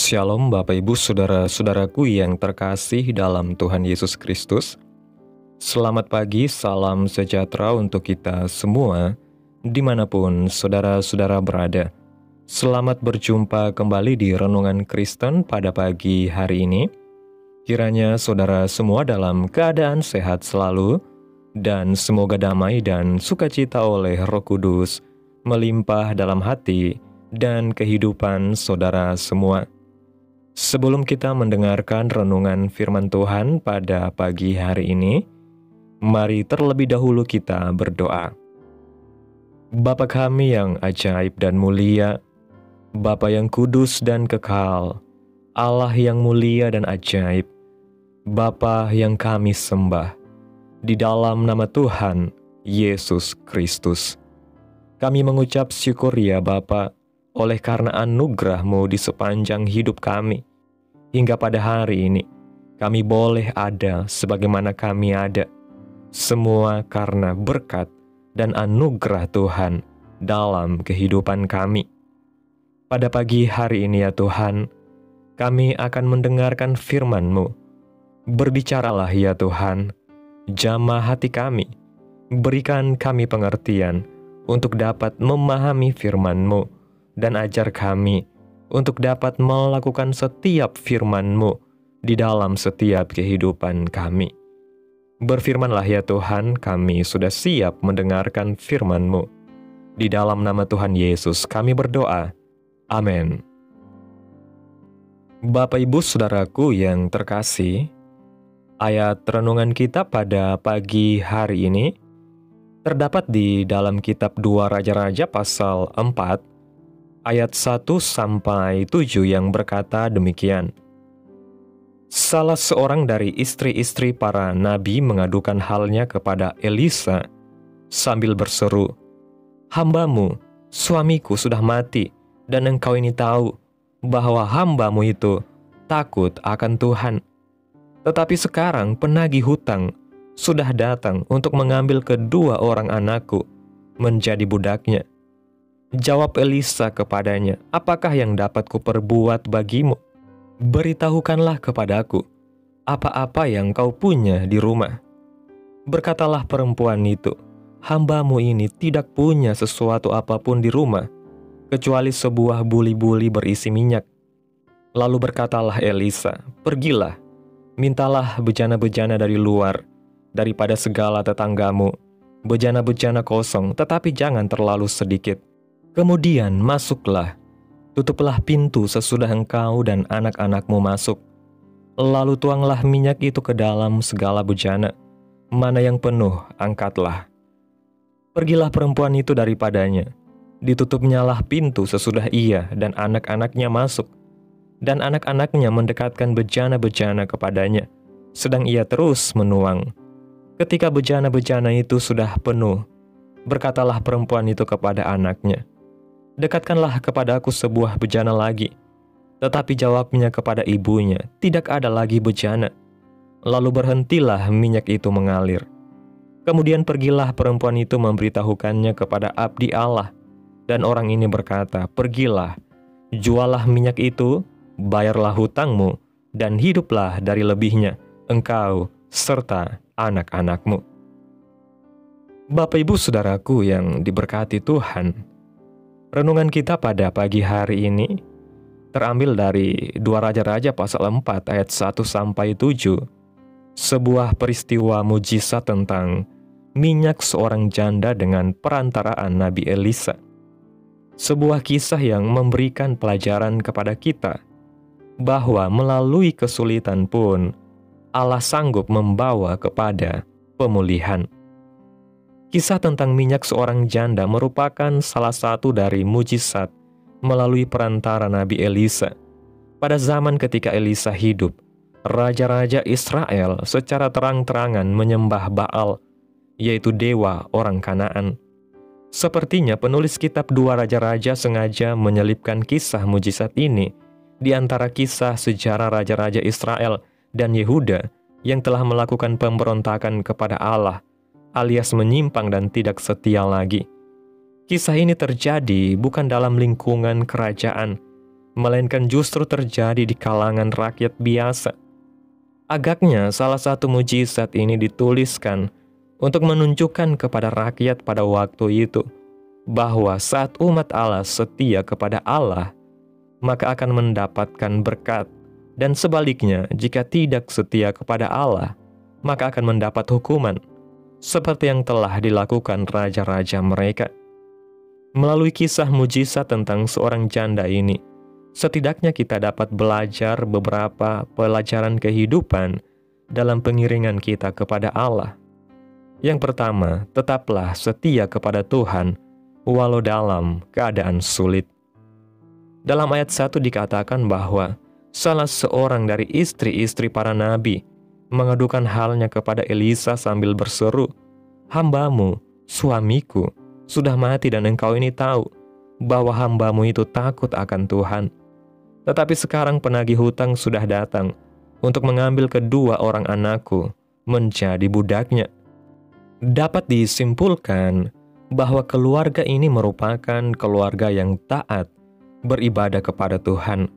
Shalom Bapak Ibu Saudara-saudaraku yang terkasih dalam Tuhan Yesus Kristus. Selamat pagi, salam sejahtera untuk kita semua dimanapun saudara-saudara berada. Selamat berjumpa kembali di Renungan Kristen pada pagi hari ini. Kiranya saudara semua dalam keadaan sehat selalu, dan semoga damai dan sukacita oleh Roh Kudus melimpah dalam hati dan kehidupan saudara semua. Sebelum kita mendengarkan renungan firman Tuhan pada pagi hari ini, mari terlebih dahulu kita berdoa. Bapa kami yang ajaib dan mulia, Bapa yang kudus dan kekal, Allah yang mulia dan ajaib, Bapa yang kami sembah, di dalam nama Tuhan Yesus Kristus. Kami mengucap syukur ya Bapa, oleh karena anugerah-Mu di sepanjang hidup kami. Hingga pada hari ini, kami boleh ada sebagaimana kami ada. Semua karena berkat dan anugerah Tuhan dalam kehidupan kami. Pada pagi hari ini ya Tuhan, kami akan mendengarkan firman-Mu. Berbicaralah ya Tuhan, jamah hati kami. Berikan kami pengertian untuk dapat memahami firman-Mu. Dan ajar kami untuk dapat melakukan setiap firman-Mu di dalam setiap kehidupan kami. Berfirmanlah ya Tuhan, kami sudah siap mendengarkan firman-Mu. Di dalam nama Tuhan Yesus kami berdoa. Amin. Bapak Ibu Saudaraku yang terkasih, ayat renungan kita pada pagi hari ini terdapat di dalam kitab 2 Raja-Raja pasal 4, ayat 1-7 yang berkata demikian. Salah seorang dari istri-istri para nabi mengadukan halnya kepada Elisa sambil berseru, "Hamba-Mu, suamiku sudah mati, dan engkau ini tahu bahwa hamba-Mu itu takut akan Tuhan. Tetapi sekarang penagih hutang sudah datang untuk mengambil kedua orang anakku menjadi budaknya." Jawab Elisa kepadanya, "Apakah yang dapat kuperbuat bagimu? Beritahukanlah kepadaku apa-apa yang kau punya di rumah." Berkatalah perempuan itu, "Hamba-Mu ini tidak punya sesuatu apapun di rumah, kecuali sebuah buli-buli berisi minyak." Lalu berkatalah Elisa, "Pergilah, mintalah bejana-bejana dari luar, daripada segala tetanggamu, bejana-bejana kosong, tetapi jangan terlalu sedikit. Kemudian masuklah, tutuplah pintu sesudah engkau dan anak-anakmu masuk. Lalu tuanglah minyak itu ke dalam segala bejana, mana yang penuh angkatlah." Pergilah perempuan itu daripadanya. Ditutupnyalah pintu sesudah ia dan anak-anaknya masuk, dan anak-anaknya mendekatkan bejana-bejana kepadanya, sedang ia terus menuang. Ketika bejana-bejana itu sudah penuh, berkatalah perempuan itu kepada anaknya, "Dekatkanlah kepadaku sebuah bejana lagi." Tetapi jawabnya kepada ibunya, "Tidak ada lagi bejana." Lalu berhentilah minyak itu mengalir. Kemudian pergilah perempuan itu memberitahukannya kepada abdi Allah. Dan orang ini berkata, "Pergilah, jualah minyak itu, bayarlah hutangmu, dan hiduplah dari lebihnya, engkau serta anak-anakmu." Bapak Ibu Saudaraku yang diberkati Tuhan, renungan kita pada pagi hari ini terambil dari 2 Raja-Raja pasal 4 ayat 1-7, sebuah peristiwa mujizat tentang minyak seorang janda dengan perantaraan Nabi Elisa. Sebuah kisah yang memberikan pelajaran kepada kita bahwa melalui kesulitan pun Allah sanggup membawa kepada pemulihan. Kisah tentang minyak seorang janda merupakan salah satu dari mujizat melalui perantara Nabi Elisa. Pada zaman ketika Elisa hidup, raja-raja Israel secara terang-terangan menyembah Baal, yaitu dewa orang Kanaan. Sepertinya penulis kitab 2 Raja-Raja sengaja menyelipkan kisah mujizat ini di antara kisah sejarah raja-raja Israel dan Yehuda yang telah melakukan pemberontakan kepada Allah, alias menyimpang dan tidak setia lagi. Kisah ini terjadi bukan dalam lingkungan kerajaan, melainkan justru terjadi di kalangan rakyat biasa. Agaknya salah satu mujizat ini dituliskan untuk menunjukkan kepada rakyat pada waktu itu bahwa saat umat Allah setia kepada Allah, maka akan mendapatkan berkat, dan sebaliknya jika tidak setia kepada Allah, maka akan mendapat hukuman, seperti yang telah dilakukan raja-raja mereka. Melalui kisah mujizat tentang seorang janda ini, setidaknya kita dapat belajar beberapa pelajaran kehidupan dalam pengiringan kita kepada Allah. Yang pertama, tetaplah setia kepada Tuhan walau dalam keadaan sulit. Dalam ayat 1 dikatakan bahwa salah seorang dari istri-istri para nabi mengadukan halnya kepada Elisa sambil berseru, "Hambamu, suamiku, sudah mati dan engkau ini tahu bahwa hambamu itu takut akan Tuhan. Tetapi sekarang penagih hutang sudah datang untuk mengambil kedua orang anakku menjadi budaknya." Dapat disimpulkan bahwa keluarga ini merupakan keluarga yang taat beribadah kepada Tuhan.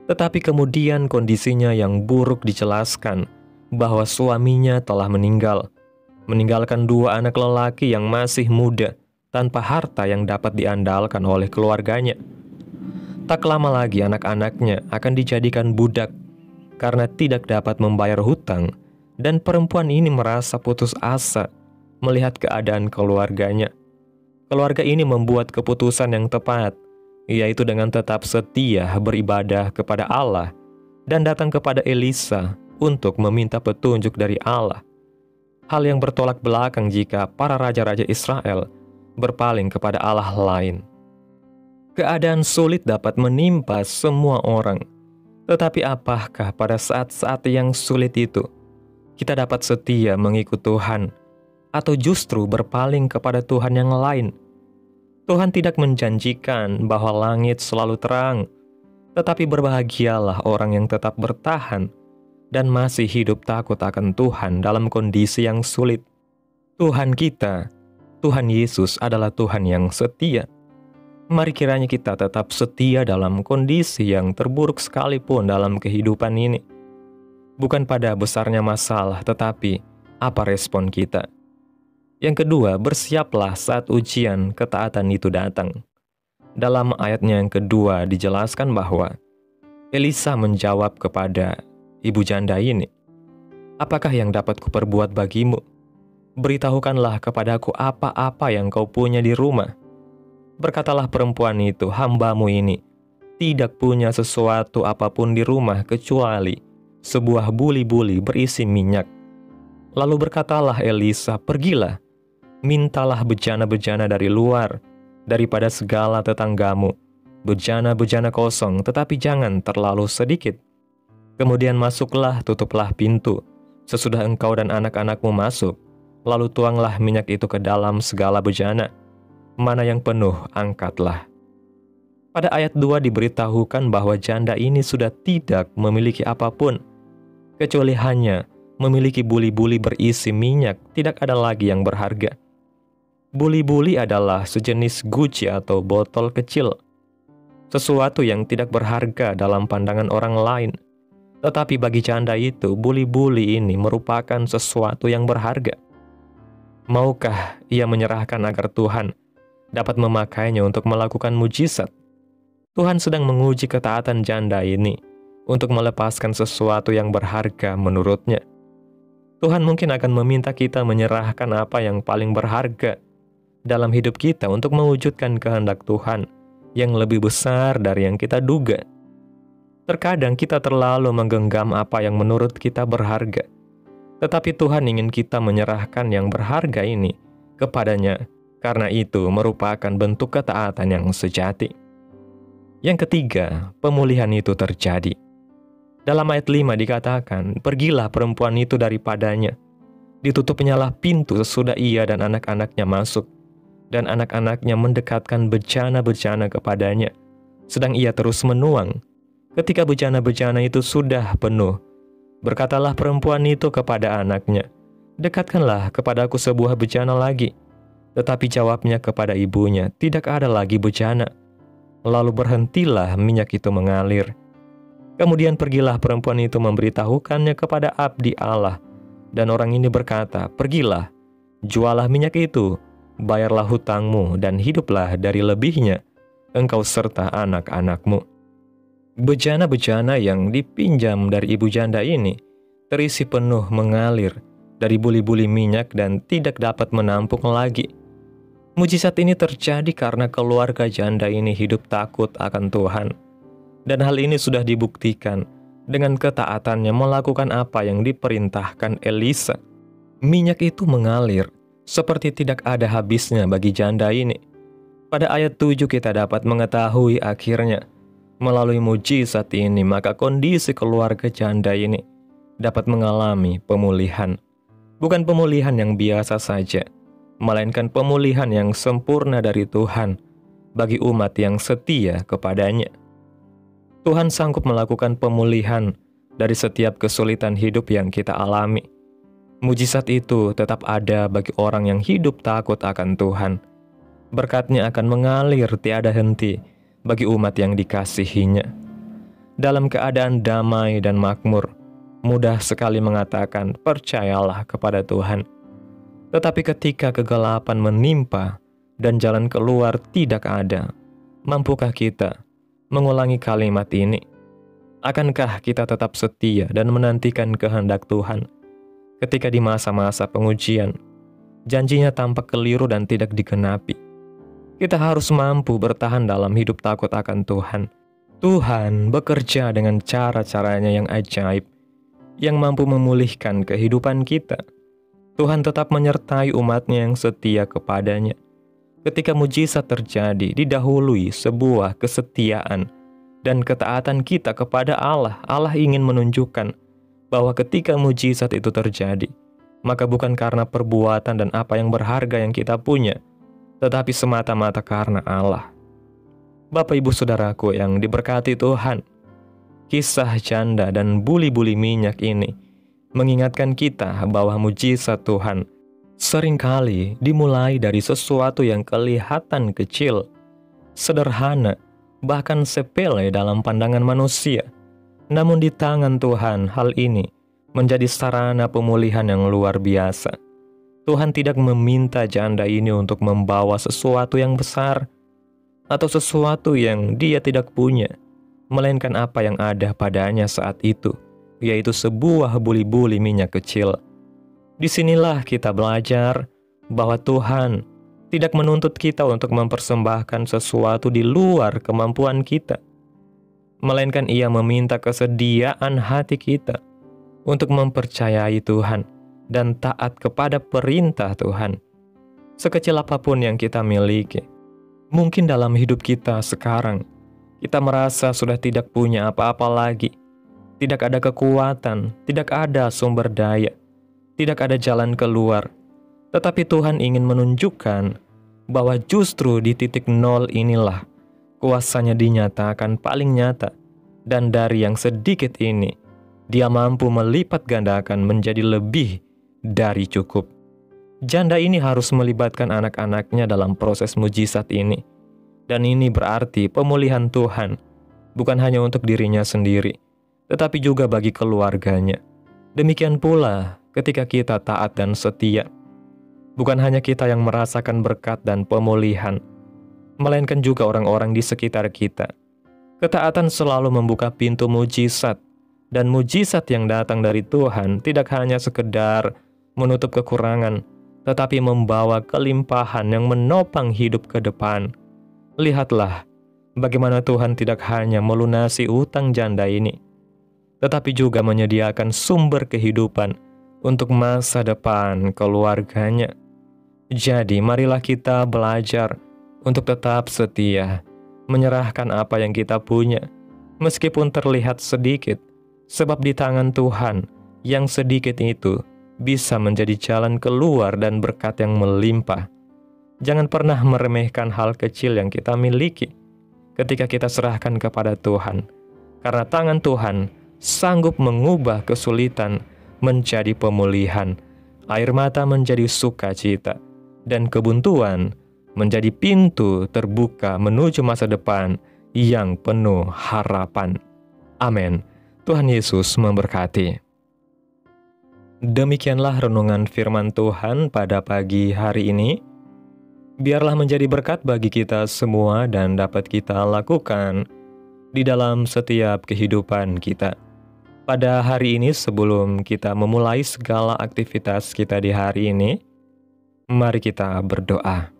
Tetapi kemudian kondisinya yang buruk dijelaskan bahwa suaminya telah meninggalkan dua anak lelaki yang masih muda tanpa harta yang dapat diandalkan oleh keluarganya. Tak lama lagi anak-anaknya akan dijadikan budak karena tidak dapat membayar hutang, dan perempuan ini merasa putus asa melihat keadaan keluarganya. Keluarga ini membuat keputusan yang tepat, yaitu dengan tetap setia beribadah kepada Allah dan datang kepada Elisa untuk meminta petunjuk dari Allah. Hal yang bertolak belakang jika para raja-raja Israel berpaling kepada Allah lain. Keadaan sulit dapat menimpa semua orang, tetapi apakah pada saat-saat yang sulit itu kita dapat setia mengikut Tuhan, atau justru berpaling kepada Tuhan yang lain? Tuhan tidak menjanjikan bahwa langit selalu terang, tetapi berbahagialah orang yang tetap bertahan dan masih hidup takut akan Tuhan dalam kondisi yang sulit. Tuhan kita, Tuhan Yesus adalah Tuhan yang setia. Mari kiranya kita tetap setia dalam kondisi yang terburuk sekalipun dalam kehidupan ini. Bukan pada besarnya masalah, tetapi apa respon kita. Yang kedua, bersiaplah saat ujian ketaatan itu datang. Dalam ayatnya yang kedua dijelaskan bahwa Elisa menjawab kepada ibu janda ini, "Apakah yang dapat kuperbuat bagimu? Beritahukanlah kepadaku apa-apa yang kau punya di rumah." Berkatalah perempuan itu, "Hambamu ini tidak punya sesuatu apapun di rumah kecuali sebuah buli-buli berisi minyak." Lalu berkatalah Elisa, "Pergilah, mintalah bejana-bejana dari luar, daripada segala tetanggamu, bejana-bejana kosong, tetapi jangan terlalu sedikit. Kemudian masuklah, tutuplah pintu, sesudah engkau dan anak-anakmu masuk, lalu tuanglah minyak itu ke dalam segala bejana. Mana yang penuh, angkatlah." Pada ayat 2 diberitahukan bahwa janda ini sudah tidak memiliki apapun, kecuali hanya memiliki buli-buli berisi minyak. Tidak ada lagi yang berharga. Buli-buli adalah sejenis guci atau botol kecil, sesuatu yang tidak berharga dalam pandangan orang lain. Tetapi bagi janda itu, buli-buli ini merupakan sesuatu yang berharga. Maukah ia menyerahkan agar Tuhan dapat memakainya untuk melakukan mujizat? Tuhan sedang menguji ketaatan janda ini untuk melepaskan sesuatu yang berharga menurutnya. Tuhan mungkin akan meminta kita menyerahkan apa yang paling berharga dalam hidup kita untuk mewujudkan kehendak Tuhan yang lebih besar dari yang kita duga. Terkadang kita terlalu menggenggam apa yang menurut kita berharga, tetapi Tuhan ingin kita menyerahkan yang berharga ini kepadanya, karena itu merupakan bentuk ketaatan yang sejati. Yang ketiga, pemulihan itu terjadi. Dalam ayat 5 dikatakan, "Pergilah perempuan itu daripadanya. Ditutupnyalah pintu sesudah ia dan anak-anaknya masuk, dan anak-anaknya mendekatkan bejana-bejana kepadanya, sedang ia terus menuang. Ketika bejana-bejana itu sudah penuh, berkatalah perempuan itu kepada anaknya, 'Dekatkanlah kepadaku sebuah bejana lagi.' Tetapi jawabnya kepada ibunya, 'Tidak ada lagi bejana.' lalu berhentilah minyak itu mengalir. Kemudian pergilah perempuan itu memberitahukannya kepada abdi Allah, dan orang ini berkata, "Pergilah, jualah minyak itu, bayarlah hutangmu, dan hiduplah dari lebihnya, engkau serta anak-anakmu." Bejana-bejana yang dipinjam dari ibu janda ini terisi penuh mengalir dari buli-buli minyak dan tidak dapat menampung lagi. Mujizat ini terjadi karena keluarga janda ini hidup takut akan Tuhan. Dan hal ini sudah dibuktikan dengan ketaatannya melakukan apa yang diperintahkan Elisa. Minyak itu mengalir seperti tidak ada habisnya bagi janda ini. Pada ayat 7 kita dapat mengetahui akhirnya, melalui mujizat ini maka kondisi keluarga janda ini dapat mengalami pemulihan. Bukan pemulihan yang biasa saja, melainkan pemulihan yang sempurna dari Tuhan bagi umat yang setia kepadanya. Tuhan sanggup melakukan pemulihan dari setiap kesulitan hidup yang kita alami. Mujizat itu tetap ada bagi orang yang hidup takut akan Tuhan. Berkat-Nya akan mengalir tiada henti bagi umat yang dikasihinya. Dalam keadaan damai dan makmur, mudah sekali mengatakan percayalah kepada Tuhan. Tetapi ketika kegelapan menimpa dan jalan keluar tidak ada, mampukah kita mengulangi kalimat ini? Akankah kita tetap setia dan menantikan kehendak Tuhan ketika di masa-masa pengujian janjinya tampak keliru dan tidak digenapi? Kita harus mampu bertahan dalam hidup takut akan Tuhan. Tuhan bekerja dengan cara-caranya yang ajaib, yang mampu memulihkan kehidupan kita. Tuhan tetap menyertai umat-Nya yang setia kepadanya. Ketika mujizat terjadi, didahului sebuah kesetiaan dan ketaatan kita kepada Allah. Allah ingin menunjukkan bahwa ketika mujizat itu terjadi, maka bukan karena perbuatan dan apa yang berharga yang kita punya, tetapi semata-mata karena Allah. Bapak Ibu Saudaraku yang diberkati Tuhan, kisah janda dan buli-buli minyak ini mengingatkan kita bahwa mujizat Tuhan seringkali dimulai dari sesuatu yang kelihatan kecil, sederhana, bahkan sepele dalam pandangan manusia. Namun di tangan Tuhan hal ini menjadi sarana pemulihan yang luar biasa. Tuhan tidak meminta janda ini untuk membawa sesuatu yang besar atau sesuatu yang dia tidak punya, melainkan apa yang ada padanya saat itu, yaitu sebuah buli-buli minyak kecil. Disinilah kita belajar bahwa Tuhan tidak menuntut kita untuk mempersembahkan sesuatu di luar kemampuan kita, melainkan Ia meminta kesediaan hati kita untuk mempercayai Tuhan dan taat kepada perintah Tuhan. Sekecil apapun yang kita miliki, mungkin dalam hidup kita sekarang, kita merasa sudah tidak punya apa-apa lagi, tidak ada kekuatan, tidak ada sumber daya, tidak ada jalan keluar. Tetapi Tuhan ingin menunjukkan bahwa justru di titik nol inilah kuasa-Nya dinyatakan paling nyata, dan dari yang sedikit ini, Dia mampu melipat gandakan menjadi lebih dari cukup. Janda ini harus melibatkan anak-anaknya dalam proses mujizat ini. Dan ini berarti pemulihan Tuhan bukan hanya untuk dirinya sendiri, tetapi juga bagi keluarganya. Demikian pula ketika kita taat dan setia. Bukan hanya kita yang merasakan berkat dan pemulihan, melainkan juga orang-orang di sekitar kita. Ketaatan selalu membuka pintu mujizat, dan mujizat yang datang dari Tuhan tidak hanya sekedar menutup kekurangan, tetapi membawa kelimpahan yang menopang hidup ke depan. Lihatlah bagaimana Tuhan tidak hanya melunasi utang janda ini, tetapi juga menyediakan sumber kehidupan untuk masa depan keluarganya. Jadi marilah kita belajar untuk tetap setia, menyerahkan apa yang kita punya, meskipun terlihat sedikit, sebab di tangan Tuhan yang sedikit itu bisa menjadi jalan keluar dan berkat yang melimpah. Jangan pernah meremehkan hal kecil yang kita miliki ketika kita serahkan kepada Tuhan, karena tangan Tuhan sanggup mengubah kesulitan menjadi pemulihan, air mata menjadi sukacita, dan kebuntuan menjadi pintu terbuka menuju masa depan yang penuh harapan. Amin. Tuhan Yesus memberkati. Demikianlah renungan firman Tuhan pada pagi hari ini. Biarlah menjadi berkat bagi kita semua dan dapat kita lakukan di dalam setiap kehidupan kita. Pada hari ini, sebelum kita memulai segala aktivitas kita di hari ini, mari kita berdoa.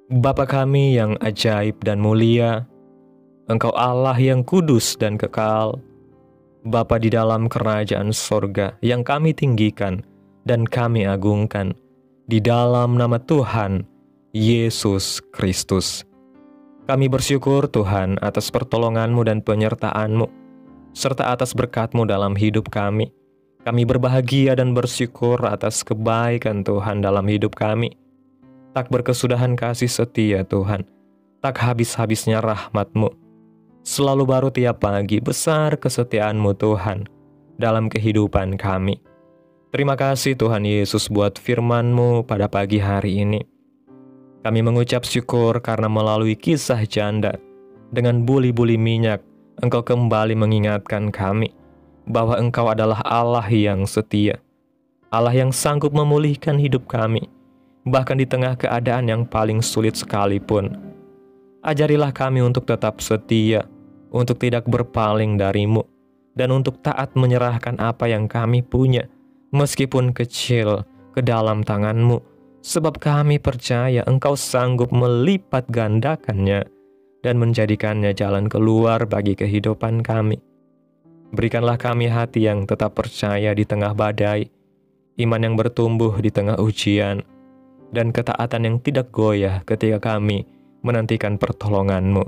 Bapa kami yang ajaib dan mulia, Engkau Allah yang kudus dan kekal, Bapa di dalam kerajaan sorga yang kami tinggikan dan kami agungkan, di dalam nama Tuhan Yesus Kristus. Kami bersyukur Tuhan atas pertolongan-Mu dan penyertaan-Mu, serta atas berkat-Mu dalam hidup kami. Kami berbahagia dan bersyukur atas kebaikan Tuhan dalam hidup kami. Tak berkesudahan kasih setia Tuhan, tak habis-habisnya rahmat-Mu. Selalu baru tiap pagi, besar kesetiaan-Mu Tuhan dalam kehidupan kami. Terima kasih Tuhan Yesus buat firman-Mu pada pagi hari ini. Kami mengucap syukur karena melalui kisah janda dengan buli-buli minyak, Engkau kembali mengingatkan kami bahwa Engkau adalah Allah yang setia, Allah yang sanggup memulihkan hidup kami, bahkan di tengah keadaan yang paling sulit sekalipun. Ajarilah kami untuk tetap setia, untuk tidak berpaling dari-Mu, dan untuk taat menyerahkan apa yang kami punya, meskipun kecil, ke dalam tangan-Mu, sebab kami percaya Engkau sanggup melipat gandakannya dan menjadikannya jalan keluar bagi kehidupan kami. Berikanlah kami hati yang tetap percaya di tengah badai, iman yang bertumbuh di tengah ujian, dan ketaatan yang tidak goyah ketika kami menantikan pertolongan-Mu.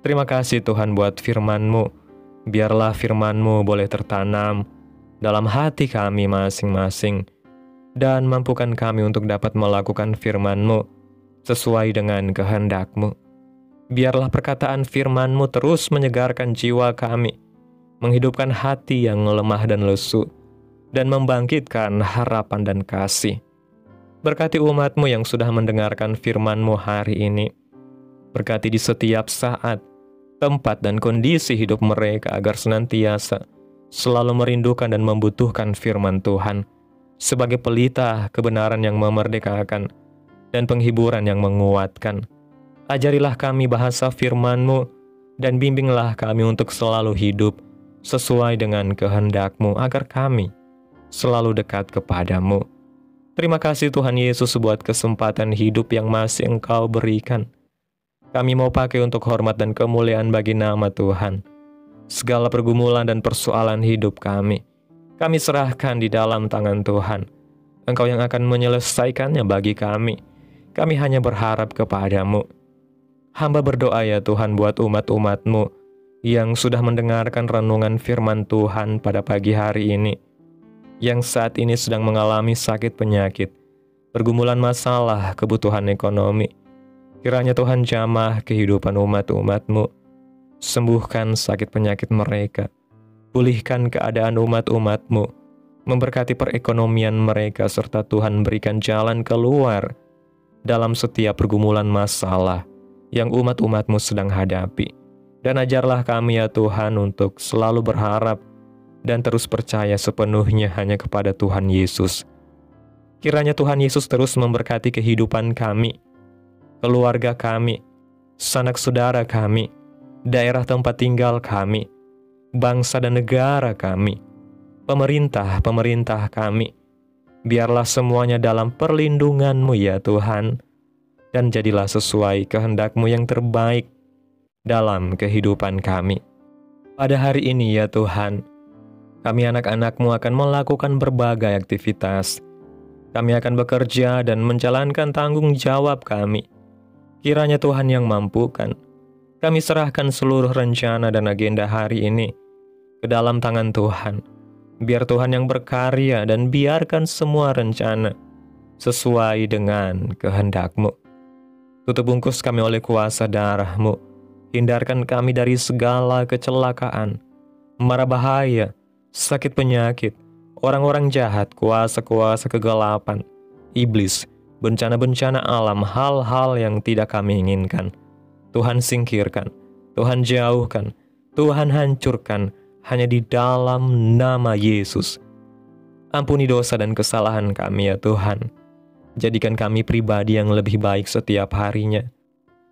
Terima kasih Tuhan buat firman-Mu. Biarlah firman-Mu boleh tertanam dalam hati kami masing-masing, dan mampukan kami untuk dapat melakukan firman-Mu sesuai dengan kehendak-Mu. Biarlah perkataan firman-Mu terus menyegarkan jiwa kami, menghidupkan hati yang lemah dan lesu, dan membangkitkan harapan dan kasih. Berkati umat-Mu yang sudah mendengarkan firman-Mu hari ini. Berkati di setiap saat, tempat dan kondisi hidup mereka agar senantiasa selalu merindukan dan membutuhkan firman Tuhan sebagai pelita kebenaran yang memerdekakan dan penghiburan yang menguatkan. Ajarilah kami bahasa firman-Mu dan bimbinglah kami untuk selalu hidup sesuai dengan kehendak-Mu agar kami selalu dekat kepada-Mu. Terima kasih Tuhan Yesus buat kesempatan hidup yang masih Engkau berikan. Kami mau pakai untuk hormat dan kemuliaan bagi nama Tuhan. Segala pergumulan dan persoalan hidup kami serahkan di dalam tangan Tuhan. Engkau yang akan menyelesaikannya bagi kami. Kami hanya berharap kepada-Mu. Hamba berdoa ya Tuhan buat umat-umat-Mu yang sudah mendengarkan renungan firman Tuhan pada pagi hari ini, yang saat ini sedang mengalami sakit penyakit, pergumulan masalah, kebutuhan ekonomi. Kiranya Tuhan jamah kehidupan umat-umat-Mu, sembuhkan sakit penyakit mereka, pulihkan keadaan umat-umat-Mu, memberkati perekonomian mereka, serta Tuhan berikan jalan keluar dalam setiap pergumulan masalah yang umat-umat-Mu sedang hadapi. Dan ajarlah kami ya Tuhan untuk selalu berharap dan terus percaya sepenuhnya hanya kepada Tuhan Yesus. Kiranya Tuhan Yesus terus memberkati kehidupan kami, keluarga kami, sanak saudara kami, daerah tempat tinggal kami, bangsa dan negara kami, pemerintah kami. Biarlah semuanya dalam perlindungan-Mu ya Tuhan, dan jadilah sesuai kehendak-Mu yang terbaik dalam kehidupan kami. Pada hari ini ya Tuhan, kami anak-anak-Mu akan melakukan berbagai aktivitas. Kami akan bekerja dan menjalankan tanggung jawab kami. Kiranya Tuhan yang mampukan. Kami serahkan seluruh rencana dan agenda hari ini ke dalam tangan Tuhan. Biar Tuhan yang berkarya dan biarkan semua rencana sesuai dengan kehendak-Mu. Tutup bungkus kami oleh kuasa darah-Mu. Hindarkan kami dari segala kecelakaan, mara bahaya, sakit penyakit, orang-orang jahat, kuasa-kuasa kegelapan, iblis, bencana-bencana alam, hal-hal yang tidak kami inginkan, Tuhan singkirkan, Tuhan jauhkan, Tuhan hancurkan hanya di dalam nama Yesus. Ampuni dosa dan kesalahan kami ya Tuhan. Jadikan kami pribadi yang lebih baik setiap harinya.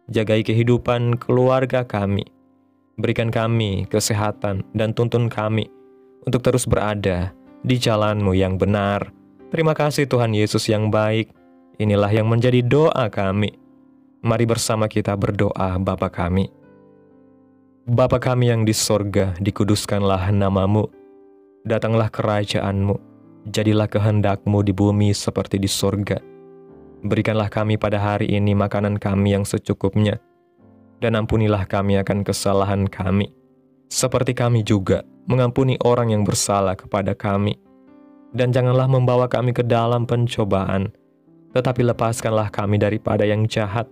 Jagai kehidupan keluarga kami. Berikan kami kesehatan dan tuntun kami untuk terus berada di jalan-Mu yang benar. Terima kasih Tuhan Yesus yang baik. Inilah yang menjadi doa kami. Mari bersama kita berdoa Bapa kami. Bapa kami yang di sorga, dikuduskanlah nama-Mu. Datanglah kerajaan-Mu. Jadilah kehendak-Mu di bumi seperti di sorga. Berikanlah kami pada hari ini makanan kami yang secukupnya. Dan ampunilah kami akan kesalahan kami. Seperti kami juga mengampuni orang yang bersalah kepada kami. Dan janganlah membawa kami ke dalam pencobaan, tetapi lepaskanlah kami daripada yang jahat,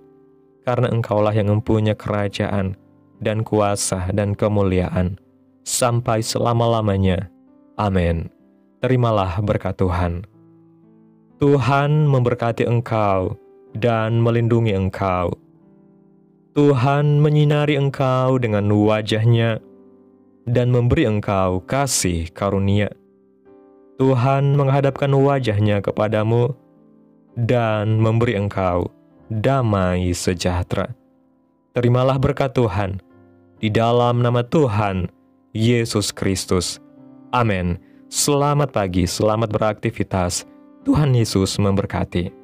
karena Engkaulah yang mempunyai kerajaan, dan kuasa, dan kemuliaan, sampai selama-lamanya. Amin. Terimalah berkat Tuhan. Tuhan memberkati engkau, dan melindungi engkau. Tuhan menyinari engkau dengan wajah-Nya, dan memberi engkau kasih karunia. Tuhan menghadapkan wajah-Nya kepadamu, dan memberi engkau damai sejahtera. Terimalah berkat Tuhan, di dalam nama Tuhan Yesus Kristus. Amin. Selamat pagi, selamat beraktivitas. Tuhan Yesus memberkati.